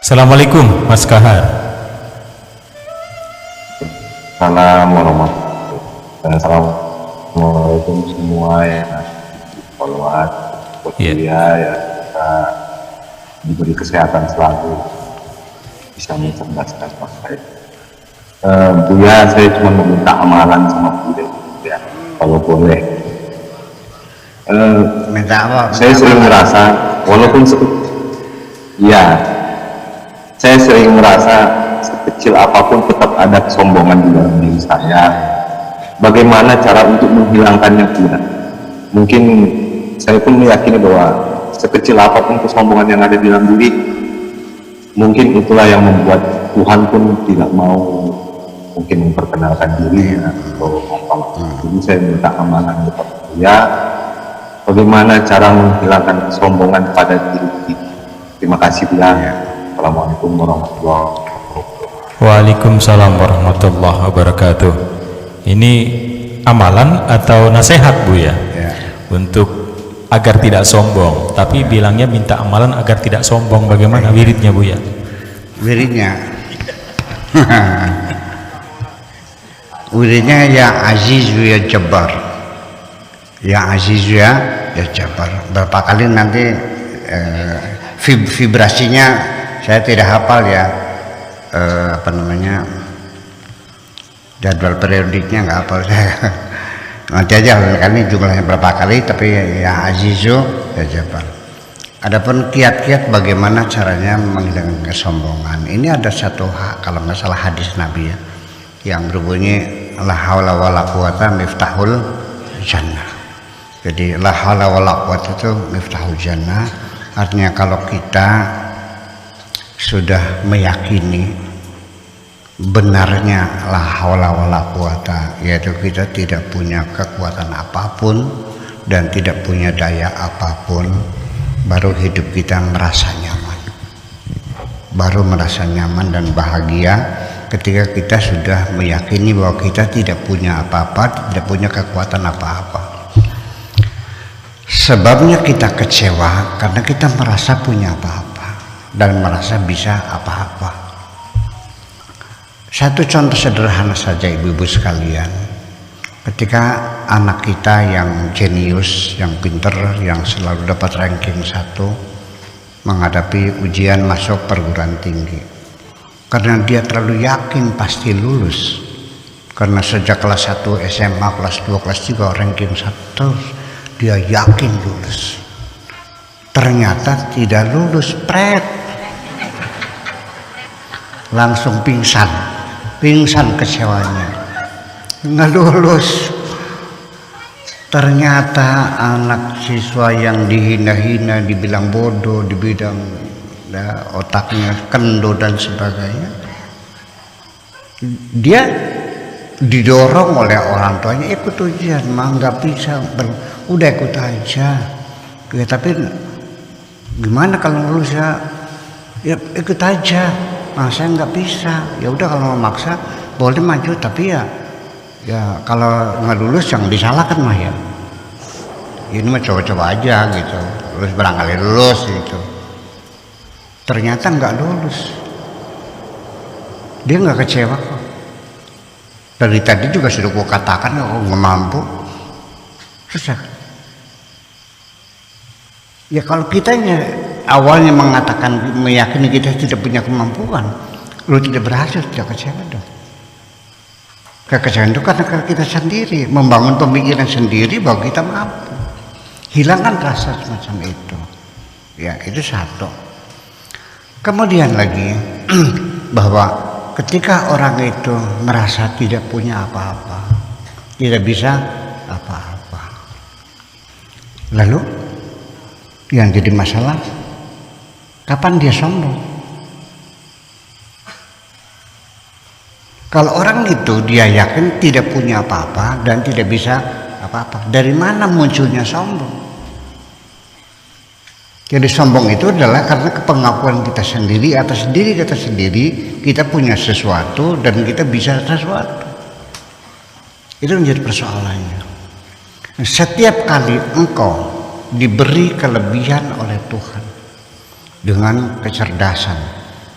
Assalamualaikum Mas Kahar. Salam warahmatullahi wabarakatuh. Assalamualaikum semua ya, follower, kuliah ya, kita diberi kesehatan selalu, bisa mencerdaskan masyarakat. Buya, saya cuma meminta amalan sama Buya, ya, kalau boleh. Minta apa? Saya sering merasa, walaupun ya, saya sering merasa sekecil apapun tetap ada kesombongan di dalam diri saya. Bagaimana cara untuk menghilangkannya, Buya? Mungkin saya pun meyakini bahwa sekecil apapun kesombongan yang ada di dalam diri, mungkin itulah yang membuat Tuhan pun tidak mau mungkin memperkenalkan dirinya atau jadi saya minta amalan kepada Buya, bagaimana cara menghilangkan kesombongan pada diri kita. Terima kasih, Buya. Assalamualaikum warahmatullahi wabarakatuh. Waalaikumsalam warahmatullahi wabarakatuh. Ini amalan atau nasihat Bu ya? Untuk agar tidak sombong, tapi bilangnya minta amalan agar tidak sombong. Bagaimana wiridnya Bu ya? Wiridnya wiridnya ya Aziz ya Jabbar, ya Aziz ya Jabbar. Berapa kali nanti vibrasinya saya tidak hafal ya, apa namanya, jadwal periodiknya nggak hafal saya. Nanti aja kali jumlahnya berapa kali, tapi ya Azizu ya Jabbar. Adapun kiat-kiat bagaimana caranya menghilangkan kesombongan, ini ada satu kalau nggak salah hadis Nabi ya, yang berbunyi la haula wala quwata miftahul jannah. Jadi la haula wala quwata itu miftahul jannah, artinya kalau kita sudah meyakini benarnya la haula wala quwata, yaitu kita tidak punya kekuatan apapun dan tidak punya daya apapun, baru hidup kita merasa nyaman, baru merasa nyaman dan bahagia ketika kita sudah meyakini bahwa kita tidak punya apa-apa, tidak punya kekuatan apa-apa. Sebabnya kita kecewa karena kita merasa punya apa-apa dan merasa bisa apa-apa. Satu contoh sederhana saja ibu-ibu sekalian, ketika anak kita yang jenius, yang pinter, yang selalu dapat ranking 1 menghadapi ujian masuk perguruan tinggi, karena dia terlalu yakin pasti lulus, karena sejak kelas 1 SMA, kelas 2, kelas 3 ranking 1 dia yakin lulus, ternyata tidak lulus, langsung pingsan kecewanya, nggak lulus. Ternyata anak siswa yang dihina-hina, dibilang bodoh, dibilang otaknya kendo dan sebagainya, dia didorong oleh orang tuanya, ikut ujian, mah nggak bisa, udah ikut aja ya, tapi gimana kalau lulus ya ikut aja. Nah, saya nggak bisa. Ya udah, kalau mau maksa boleh maju, tapi ya kalau nggak lulus jangan disalahkan mah ya. Ini mah coba-coba aja gitu. Lulus barangkali lulus gitu. Ternyata nggak lulus. Dia nggak kecewa kok. Dari tadi juga sudah gua katakan nggak mampu. Susah. Ya kalau kitanya awalnya mengatakan, meyakini kita tidak punya kemampuan, lu tidak berhasil, tidak kecewa dong. Kekecewaan itu karena kita sendiri membangun pemikiran sendiri bahwa kita mampu. Hilangkan rasa semacam itu. Ya, itu satu. Kemudian lagi bahwa ketika orang itu merasa tidak punya apa-apa, tidak bisa apa-apa, lalu yang jadi masalah, kapan dia sombong? Kalau orang itu dia yakin tidak punya apa-apa dan tidak bisa apa-apa, dari mana munculnya sombong? Jadi sombong itu adalah karena kepengakuan kita sendiri atas diri kita sendiri, kita punya sesuatu dan kita bisa sesuatu. Itu menjadi persoalannya. Setiap kali engkau diberi kelebihan oleh Tuhan dengan kecerdasan,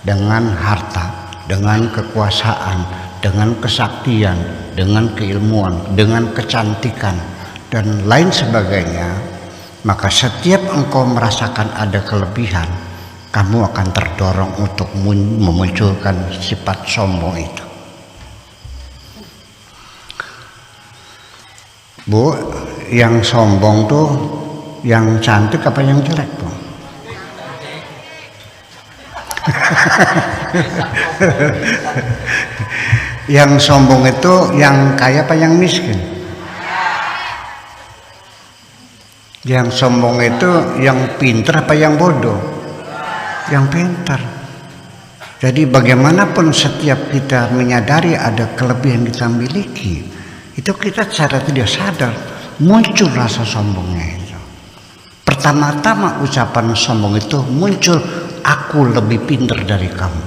dengan harta, dengan kekuasaan, dengan kesaktian, dengan keilmuan, dengan kecantikan, dan lain sebagainya, maka setiap engkau merasakan ada kelebihan, kamu akan terdorong untuk memunculkan sifat sombong itu. Bu, yang sombong tuh yang cantik apa yang jelek, Bu? Yang sombong itu yang kaya apa yang miskin? Yang sombong itu yang pintar apa yang bodoh? Yang pintar. Jadi bagaimanapun setiap kita menyadari ada kelebihan kita miliki, itu kita secara tidak sadar muncul rasa sombongnya itu. Pertama-tama ucapan sombong itu muncul, aku lebih pintar dari kamu,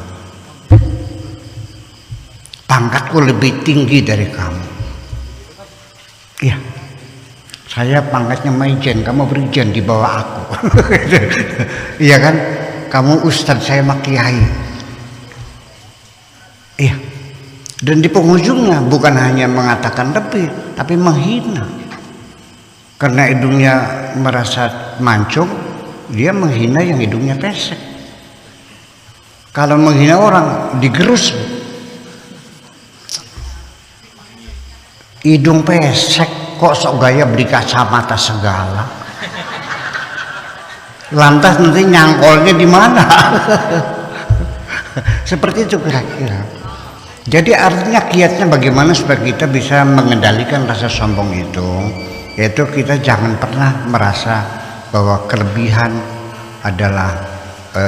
pangkatku lebih tinggi dari kamu. Iya, saya pangkatnya Maijen, kamu Brigjen di bawah aku. Iya kan, kamu Ustadz, saya Makiai. Iya. Dan di penghujungnya bukan hanya mengatakan lebih, tapi menghina. Karena hidungnya merasa mancung, dia menghina yang hidungnya pesek. Kalau menghina orang digerus, hidung pesek kok sok gaya beli kacamata segala. Lantas nanti nyangkolnya di mana? Seperti itu kira-kira. Jadi artinya kiatnya bagaimana supaya kita bisa mengendalikan rasa sombong itu, yaitu kita jangan pernah merasa bahwa kelebihan adalah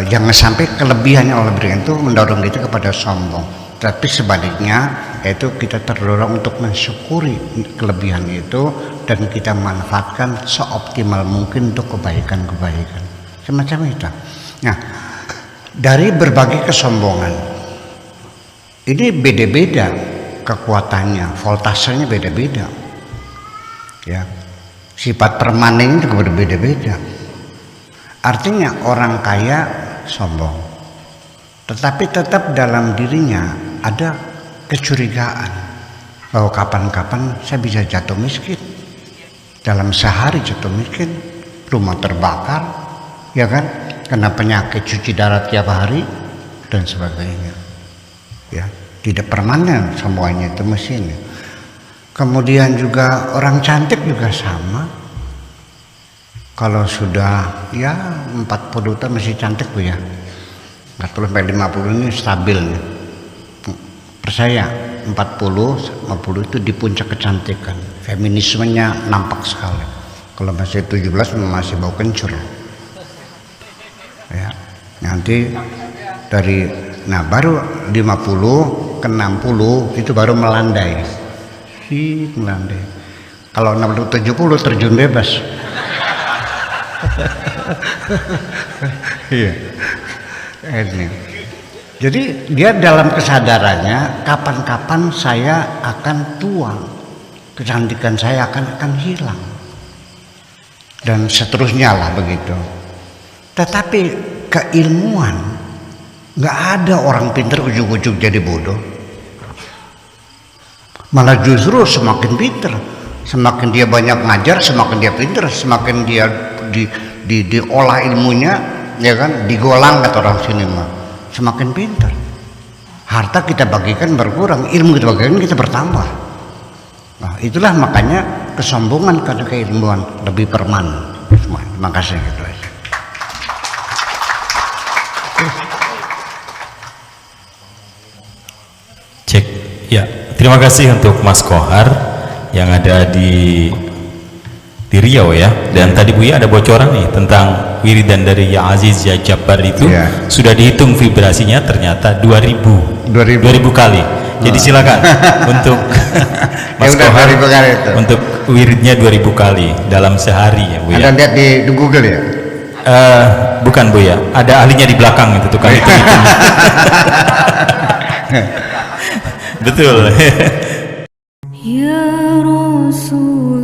jangan sampai kelebihan yang Allah berikan itu mendorong kita kepada sombong, tapi sebaliknya yaitu kita terdorong untuk mensyukuri kelebihan itu dan kita manfaatkan seoptimal mungkin untuk kebaikan-kebaikan semacam itu. Nah, dari berbagai kesombongan ini beda-beda kekuatannya, voltasenya beda-beda. Ya, sifat permanen juga berbeda-beda. Artinya orang kaya sombong, tetapi tetap dalam dirinya ada kecurigaan bahwa kapan-kapan saya bisa jatuh miskin. Dalam sehari jatuh miskin, rumah terbakar, ya kan, kena penyakit cuci darah tiap hari dan sebagainya. Ya, tidak permanen semuanya itu mesin. Kemudian juga orang cantik juga sama. Kalau sudah ya 40 tahun masih cantik, Bu ya. 40 sampai 50 ini stabil nih. Percaya 40-50 itu di puncak kecantikan. Feminismenya nampak sekali. Kalau masih 17 masih bau kencur. Ya, nanti dari baru 50 ke 60 itu baru melandai. Melandai. Kalau 60 70 terjun bebas. Iya. Ini. Jadi dia dalam kesadarannya kapan-kapan saya akan tua. Kecantikan saya akan hilang. Dan seterusnya lah begitu. Tetapi keilmuan, nggak ada orang pintar ujung-ujung jadi bodoh. Malah justru semakin pintar, semakin dia banyak ngajar, semakin dia pintar, semakin dia diolah ilmunya, ya kan, digolang kata orang sini mah, semakin pintar. Harta kita bagikan berkurang, ilmu kita bagikan kita bertambah. Nah, itulah makanya kesombongan karena keilmuan lebih permanen. Terima kasih gitu aja. Cek, ya, terima kasih untuk Mas Kohar yang ada di Riau ya. Dan tadi Buya ada bocoran nih tentang wiridan dari Ya Aziz Ya Jabbar itu sudah dihitung vibrasinya ternyata 2000 kali. Jadi silakan untuk Mas Kohar untuk wiridnya 2000 kali dalam sehari ya Buya. Ada lihat di Google ya? Bukan Buya, ada ahlinya di belakang itu tukang itu. Betul. Ya Rasul